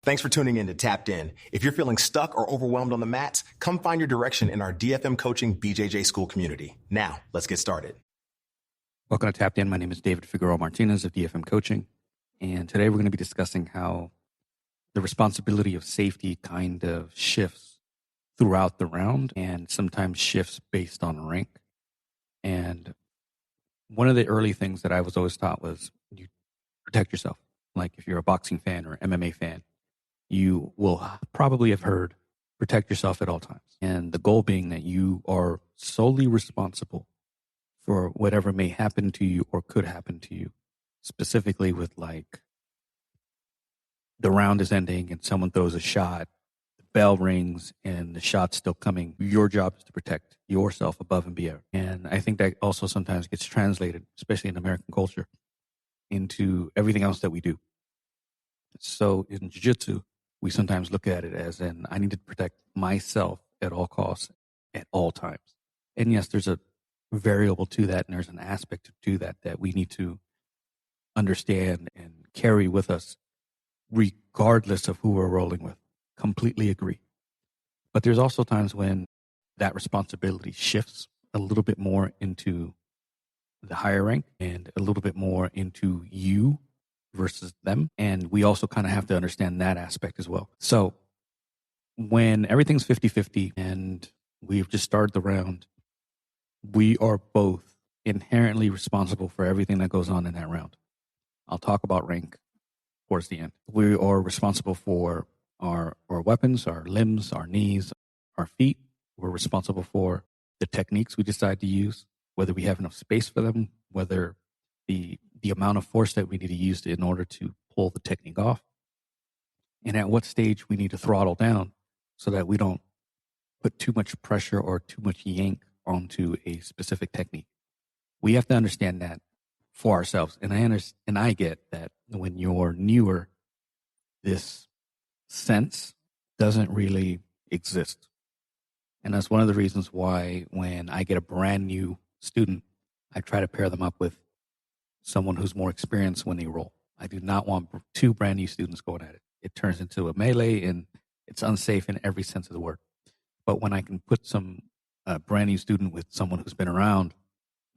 Thanks for tuning in to Tapped In. If you're feeling stuck or overwhelmed on the mats, come find your direction in our DFM Coaching BJJ School community. Now, let's get started. Welcome to Tapped In. My name is David Figueroa-Martinez of DFM Coaching. And today we're going to be discussing how the responsibility of safety kind of shifts throughout the round and sometimes shifts based on rank. And one of the early things that I was always taught was you protect yourself. Like if you're a boxing fan or MMA fan, you will probably have heard protect yourself at all times. And the goal being that you are solely responsible for whatever may happen to you or could happen to you, specifically with like the round is ending and someone throws a shot, the bell rings and the shot's still coming. Your job is to protect yourself above and beyond. And I think that also sometimes gets translated, especially in American culture, into everything else that we do. So in Jiu-Jitsu, we sometimes look at it as I need to protect myself at all costs, at all times. And yes, there's a variable to that, and there's an aspect to that we need to understand and carry with us, regardless of who we're rolling with. Completely agree. But there's also times when that responsibility shifts a little bit more into the higher rank and a little bit more into you versus them. And we also kind of have to understand that aspect as well. So when everything's 50-50 and we've just started the round, we are both inherently responsible for everything that goes on in that round. I'll talk about rank towards the end. We are responsible for our weapons, our limbs, our knees, our feet. We're responsible for the techniques we decide to use, whether we have enough space for them, whether the amount of force that we need to use in order to pull the technique off, and at what stage we need to throttle down so that we don't put too much pressure or too much yank onto a specific technique. We have to understand that for ourselves. And I get that when you're newer, this sense doesn't really exist. And that's one of the reasons why when I get a brand new student, I try to pair them up with someone who's more experienced when they roll. I do not want two brand new students going at it. It turns into a melee and it's unsafe in every sense of the word. But when I can put some brand new student with someone who's been around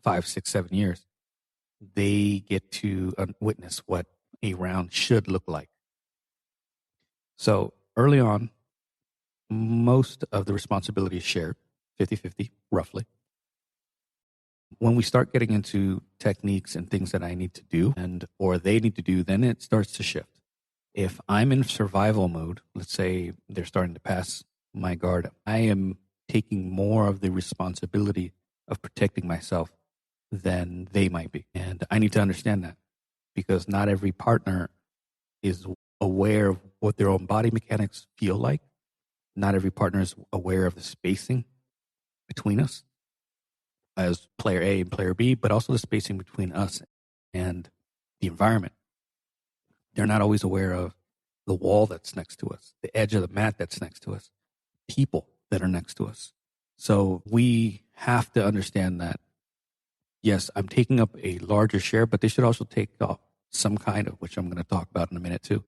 5, 6, 7 years, they get to witness what a round should look like. So early on, most of the responsibility is shared, 50-50, roughly. When we start getting into techniques and things that I need to do or they need to do, then it starts to shift. If I'm in survival mode, let's say they're starting to pass my guard, I am taking more of the responsibility of protecting myself than they might be. And I need to understand that because not every partner is aware of what their own body mechanics feel like. Not every partner is aware of the spacing between us as player A and player B, but also the spacing between us and the environment. They're not always aware of the wall that's next to us, the edge of the mat that's next to us, people that are next to us. So we have to understand that, yes, I'm taking up a larger share, but they should also take up some kind of, which I'm going to talk about in a minute too.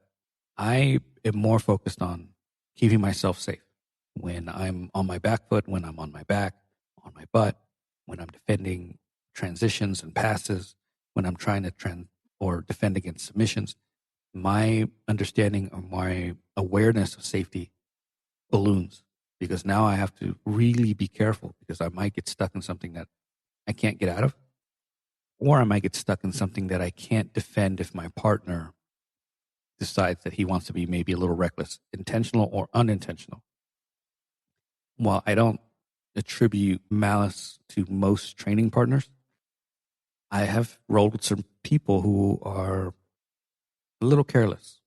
I am more focused on keeping myself safe when I'm on my back foot, when I'm on my back, on my butt, when I'm defending transitions and passes, when I'm trying to defend against submissions. My understanding or my awareness of safety balloons because now I have to really be careful because I might get stuck in something that I can't get out of, or I might get stuck in something that I can't defend if my partner decides that he wants to be maybe a little reckless, intentional or unintentional. While I don't attribute malice to most training partners, I have rolled with some people who are a little careless.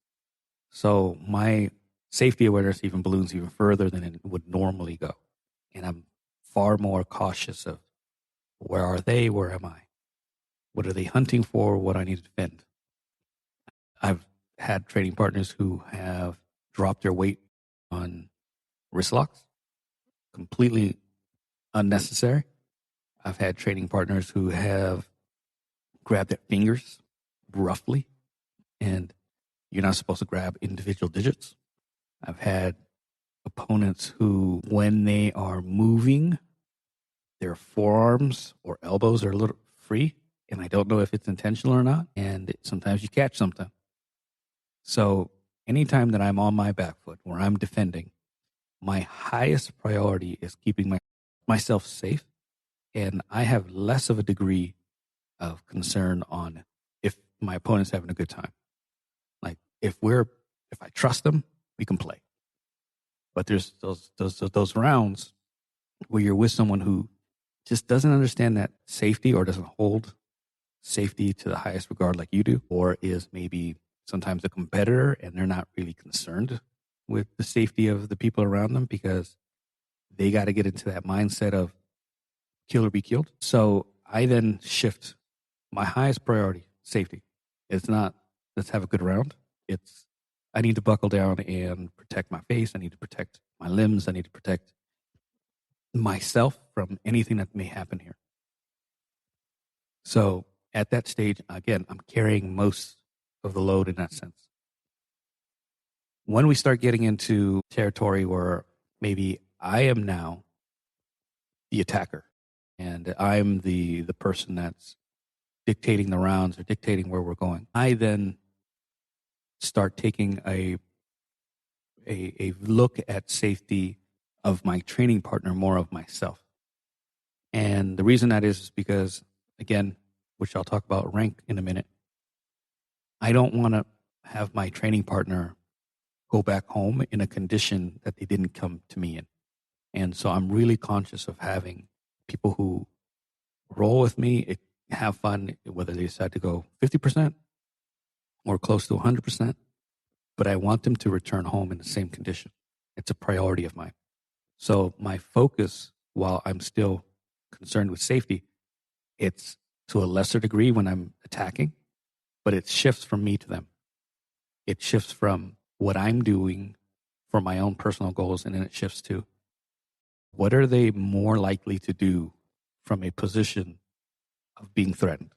So my safety awareness even balloons even further than it would normally go. And I'm far more cautious of where are they? Where am I? What are they hunting for? What I need to defend? I've had training partners who have dropped their weight on wrist locks, completely unnecessary. I've had training partners who have grabbed their fingers roughly, and you're not supposed to grab individual digits. I've had opponents who, when they are moving, their forearms or elbows are a little free, and I don't know if it's intentional or not, and sometimes you catch something. So anytime that I'm on my back foot where I'm defending, my highest priority is keeping myself safe, and I have less of a degree of concern on if my opponent's having a good time. Like if I trust them, we can play. But there's those rounds where you're with someone who just doesn't understand that safety or doesn't hold safety to the highest regard like you do, or is maybe sometimes a competitor and they're not really concerned with the safety of the people around them because they got to get into that mindset of kill or be killed. So I then shift my highest priority, safety. It's not let's have a good round. It's I need to buckle down and protect my face. I need to protect my limbs. I need to protect myself from anything that may happen here. So at that stage, again, I'm carrying most of the load in that sense. When we start getting into territory where maybe I am now the attacker and I'm the person that's dictating the rounds or dictating where we're going, I then start taking a look at safety of my training partner more of myself. And the reason that is because, again, which I'll talk about rank in a minute, I don't want to have my training partner go back home in a condition that they didn't come to me in. And so I'm really conscious of having people who roll with me, have fun, whether they decide to go 50% or close to 100%, but I want them to return home in the same condition. It's a priority of mine. So my focus, while I'm still concerned with safety, it's to a lesser degree when I'm attacking, but it shifts from me to them. It shifts from what I'm doing for my own personal goals, and then it shifts to what are they more likely to do from a position of being threatened.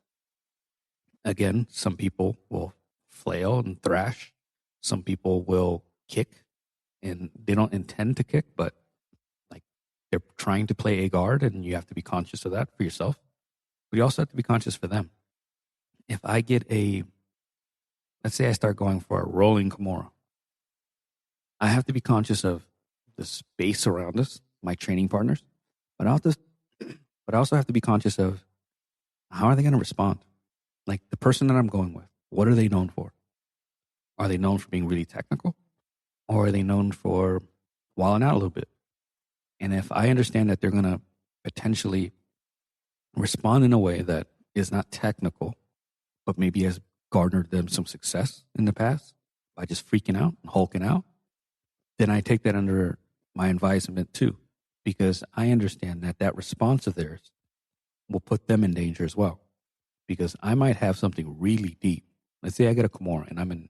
Again, some people will flail and thrash. Some people will kick, and they don't intend to kick, but like they're trying to play a guard, and you have to be conscious of that for yourself. But you also have to be conscious for them. If I get let's say I start going for a rolling Kimura, I have to be conscious of the space around us, my training partners, but I also have to be conscious of how are they going to respond? Like the person that I'm going with, what are they known for? Are they known for being really technical? Or are they known for walling out a little bit? And if I understand that they're going to potentially respond in a way that is not technical, but maybe has garnered them some success in the past by just freaking out and hulking out, then I take that under my advisement too, because I understand that that response of theirs will put them in danger as well. Because I might have something really deep. Let's say I get a Kimura and I'm in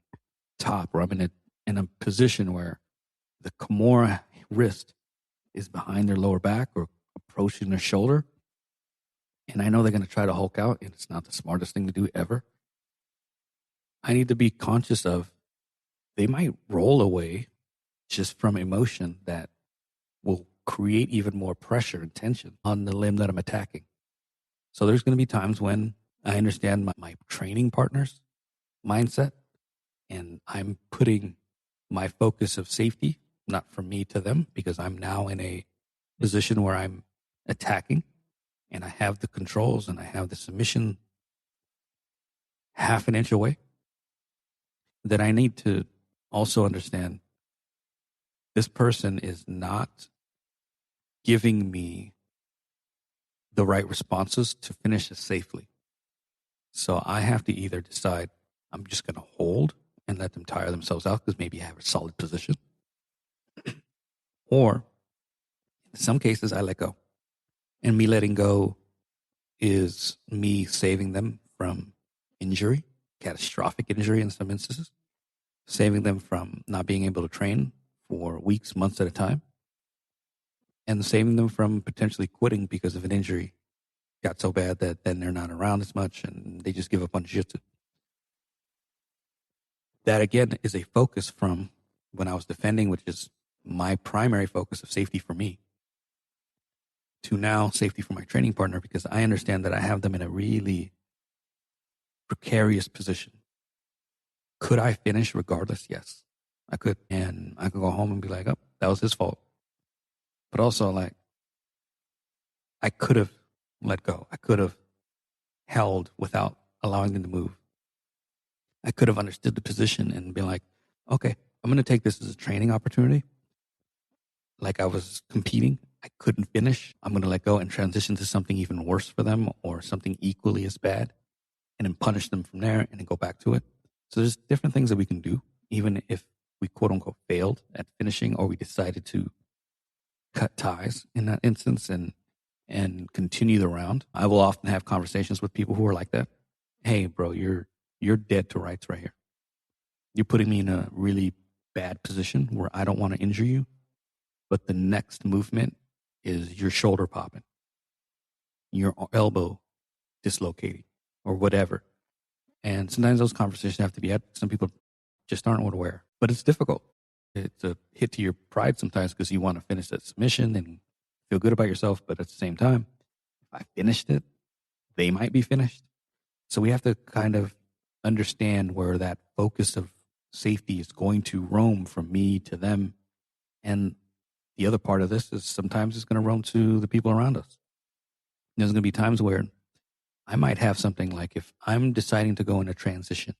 top, or I'm in a position where the Kimura wrist is behind their lower back or approaching their shoulder. And I know they're going to try to hulk out, and it's not the smartest thing to do ever. I need to be conscious of they might roll away just from emotion that will create even more pressure and tension on the limb that I'm attacking. So there's going to be times when I understand my training partner's mindset, and I'm putting my focus of safety, not from me to them, because I'm now in a position where I'm attacking and I have the controls and I have the submission half an inch away. That I need to also understand this person is not giving me the right responses to finish it safely. So I have to either decide I'm just going to hold and let them tire themselves out because maybe I have a solid position. Or in some cases, I let go. And me letting go is me saving them from injury, catastrophic injury in some instances, saving them from not being able to train for weeks, months at a time, and saving them from potentially quitting because of an injury got so bad that then they're not around as much and they just give up on jiu-jitsu. That again is a focus from when I was defending, which is my primary focus of safety for me, to now safety for my training partner, because I understand that I have them in a really precarious position. Could I finish regardless? Yes, I could. And I could go home and be like, oh, that was his fault. But also, like, I could have let go. I could have held without allowing them to move. I could have understood the position and been like, okay, I'm going to take this as a training opportunity. Like I was competing, I couldn't finish. I'm going to let go and transition to something even worse for them or something equally as bad, and then punish them from there and then go back to it. So there's different things that we can do, even if we quote unquote failed at finishing or we decided to cut ties in that instance and continue the round. I will often have conversations with people who are like that. Hey, bro, you're dead to rights right here. You're putting me in a really bad position where I don't want to injure you, but the next movement is your shoulder popping, your elbow dislocating, or whatever. And sometimes those conversations have to be had. Some people just aren't aware, but it's difficult. It's a hit to your pride sometimes because you want to finish that submission and feel good about yourself. But at the same time, if I finished it, they might be finished. So we have to kind of understand where that focus of safety is going to roam from me to them. And the other part of this is sometimes it's going to roam to the people around us. There's going to be times where I might have something like if I'm deciding to go in a transition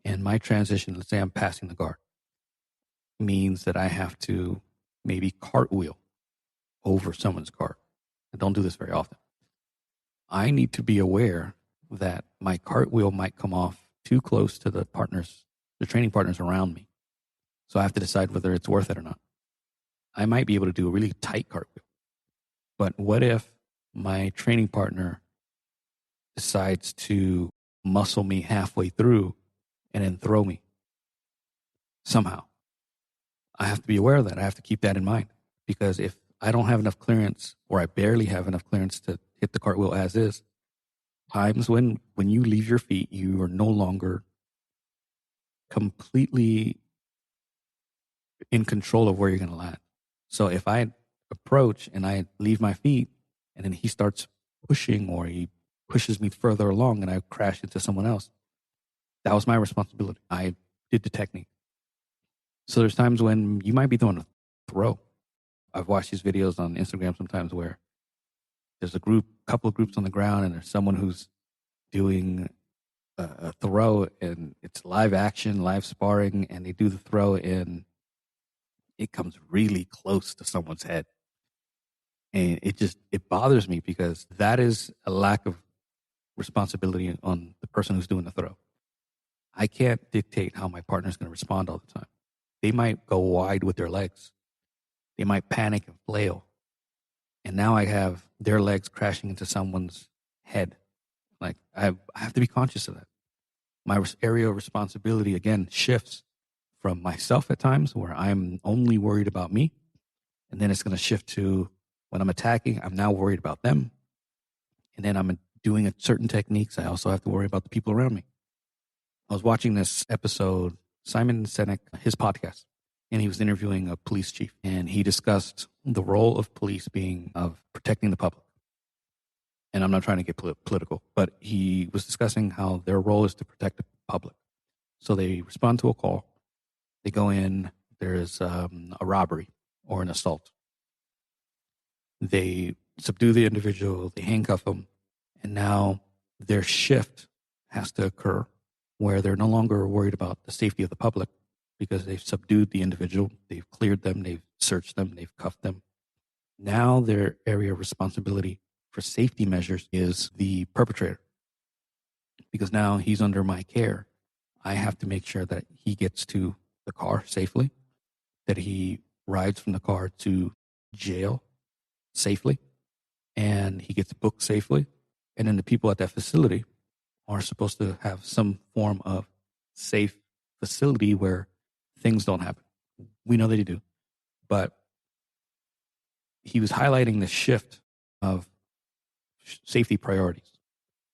and my transition, let's say I'm passing the guard, means that I have to maybe cartwheel over someone's guard. I don't do this very often. I need to be aware that my cartwheel might come off too close to the training partners around me. So I have to decide whether it's worth it or not. I might be able to do a really tight cartwheel. But what if my training partner decides to muscle me halfway through and then throw me somehow? I have to be aware of that. I have to keep that in mind, because if I don't have enough clearance or I barely have enough clearance to hit the cartwheel as is, times when you leave your feet, you are no longer completely in control of where you're going to land. So if I approach and I leave my feet and then he starts pushing or he pushes me further along and I crash into someone else, that was my responsibility. I did the technique. So there's times when you might be throwing a throw. I've watched these videos on Instagram sometimes where there's a couple of groups on the ground and there's someone who's doing a throw and it's live action, live sparring, and they do the throw and it comes really close to someone's head. And it bothers me because that is a lack of responsibility on the person who's doing the throw. I can't dictate how my partner's going to respond all the time. They might go wide with their legs. They might panic and flail. And now I have their legs crashing into someone's head. Like, I have to be conscious of that. My area of responsibility, again, shifts from myself at times where I'm only worried about me. And then it's going to shift to when I'm attacking, I'm now worried about them. And then I'm doing certain techniques. I also have to worry about the people around me. I was watching this episode, Simon Sinek, his podcast, and he was interviewing a police chief. And he discussed the role of police being of protecting the public. And I'm not trying to get political, but he was discussing how their role is to protect the public. So they respond to a call. They go in, there's a robbery or an assault. They subdue the individual, they handcuff them, and now their shift has to occur where they're no longer worried about the safety of the public because they've subdued the individual, they've cleared them, they've searched them, they've cuffed them. Now their area of responsibility for safety measures is the perpetrator, because now he's under my care. I have to make sure that he gets to the car safely, that he rides from the car to jail safely, and he gets booked safely. And then the people at that facility are supposed to have some form of safe facility where things don't happen. We know that they do. But he was highlighting the shift of safety priorities.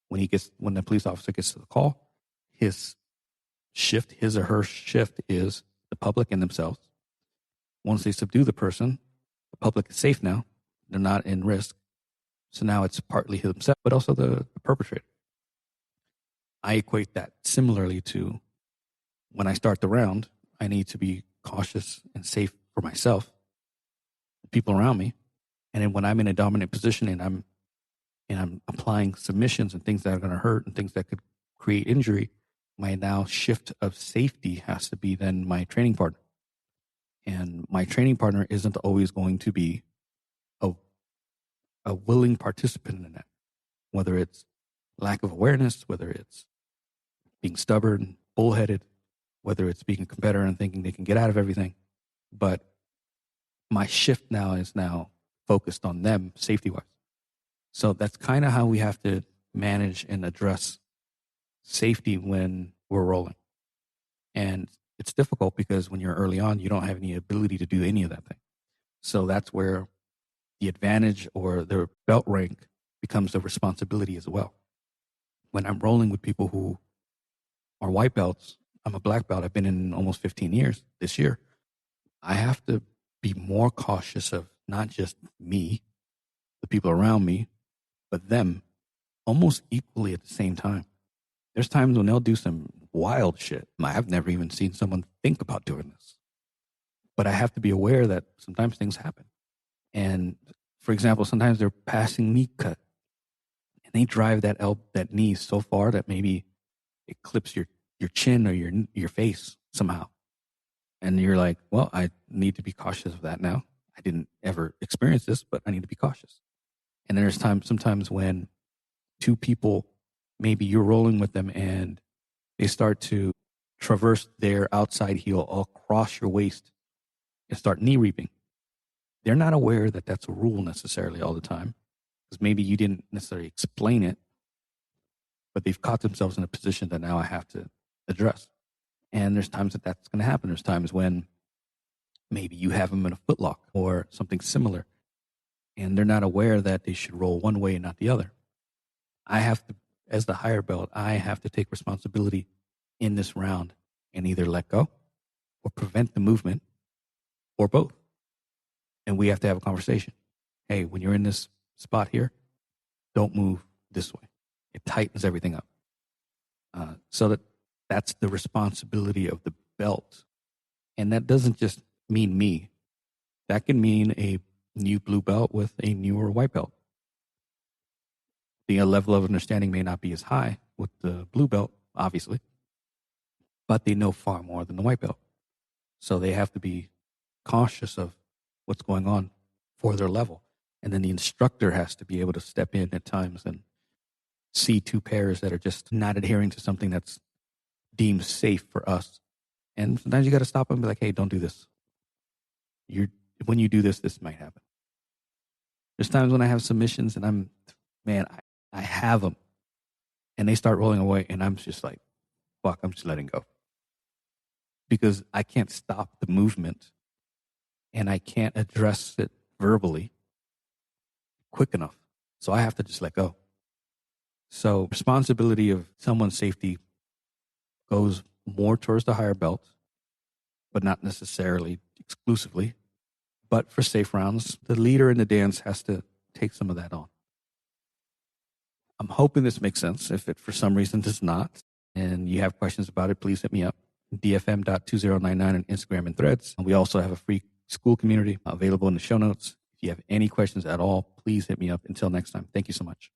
When the police officer gets to the call, his or her shift is the public and themselves. Once they subdue the person, the public is safe now. They're not in risk. So now it's partly himself, but also the perpetrator. I equate that similarly to when I start the round, I need to be cautious and safe for myself, the people around me. And then when I'm in a dominant position and I'm applying submissions and things that are going to hurt and things that could create injury, my now shift of safety has to be then my training partner. And my training partner isn't always going to be a willing participant in that, whether it's lack of awareness, whether it's being stubborn, bullheaded, whether it's being a competitor and thinking they can get out of everything. But my shift now is focused on them safety-wise. So that's kind of how we have to manage and address safety when we're rolling. And it's difficult because when you're early on, you don't have any ability to do any of that thing. So that's where the advantage or the belt rank becomes a responsibility as well. When I'm rolling with people who are white belts, I'm a black belt. I've been in almost 15 years this year. I have to be more cautious of not just me, the people around me, but them almost equally at the same time. There's times when they'll do some wild shit. I've never even seen someone think about doing this. But I have to be aware that sometimes things happen. And for example, sometimes they're passing knee cut and they drive that knee so far that maybe it clips your chin or your face somehow. And you're like, well, I need to be cautious of that now. I didn't ever experience this, but I need to be cautious. And there's sometimes when two people, maybe you're rolling with them and they start to traverse their outside heel across your waist and start knee reaping. They're not aware that that's a rule necessarily all the time, because maybe you didn't necessarily explain it, but they've caught themselves in a position that now I have to address. And there's times that that's going to happen. There's times when maybe you have them in a footlock or something similar, and they're not aware that they should roll one way and not the other. I have to, as the higher belt, I have to take responsibility in this round and either let go or prevent the movement or both. And we have to have a conversation. Hey, when you're in this spot here, don't move this way. It tightens everything up. So that's the responsibility of the belt. And that doesn't just mean me. That can mean a new blue belt with a newer white belt. The level of understanding may not be as high with the blue belt, obviously, but they know far more than the white belt. So they have to be cautious of what's going on for their level. And then the instructor has to be able to step in at times and see two pairs that are just not adhering to something that's deemed safe for us. And sometimes you got to stop them and be like, hey, don't do this. When you do this, this might happen. There's times when I have submissions and I have them and they start rolling away and I'm just like, fuck, I'm just letting go. Because I can't stop the movement and I can't address it verbally quick enough. So I have to just let go. So responsibility of someone's safety goes more towards the higher belt, but not necessarily exclusively. But for safe rounds, the leader in the dance has to take some of that on. I'm hoping this makes sense. If it for some reason does not, and you have questions about it, please hit me up. dfm.2099 on Instagram and Threads. We also have a free school community available in the show notes. If you have any questions at all, please hit me up. Until next time, thank you so much.